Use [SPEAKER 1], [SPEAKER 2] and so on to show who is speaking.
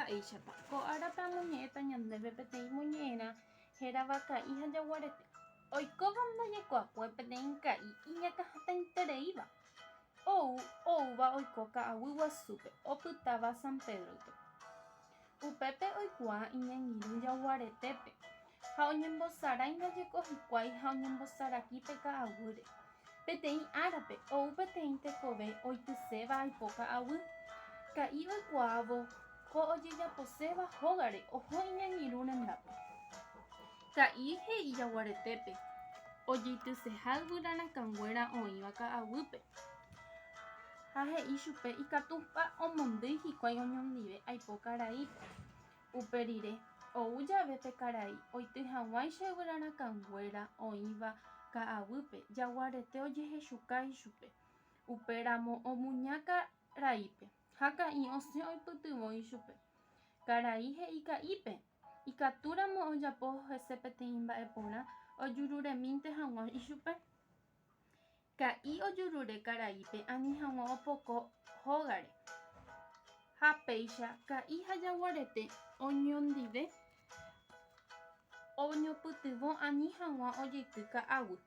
[SPEAKER 1] ha'éichapa ko árape amoñe'ẽta ñandéve peteĩ moñe'ẽrã hérava ka'i ha jaguarete oikóva ndojekuaakue peteĩ ka'i iñakãhatãitereíva ouva oiko ka'aguy guasúpe opytáva San Pedrope. Upépe oikuaa iñangirũ jaguaretépe ha oñembosarái ndojeko hikuái ha oñembosarakí pe ka'aguýre. Peteĩ árape ou peteĩ tekove oityséva aipo ka'aguy. Ka'i oikuaávo ko ojejaposéva hógare oho iñangirũ rendápe. Ka'i he'i jaguaretépe ojeityseha yvyrarakãnguéra oĩva ka'aguýpe ha he'i chupe ikatúpa omondýi hikuái oñondive aipo karaípe. Upe rire ou jave pe karai oity hag̃uái che yvyrarakãnguéra oĩva ka'aguýpe jaguarete ojehechuka ichupe upéramo omuña karaípe ha ka'i osẽ oipytyvõ ichupe. Karai he'i ka'ípe ikatúramo ojapo hese peteĩ mba'eporã ojururemínte hag̃ua ichupe. Ka'i ojurure karaípe ani hag̃ua opoko hógare ha péicha ka'i ha jaguarete oñondive oñopytyvõ ani hag̃ua ojeity ka'aguy.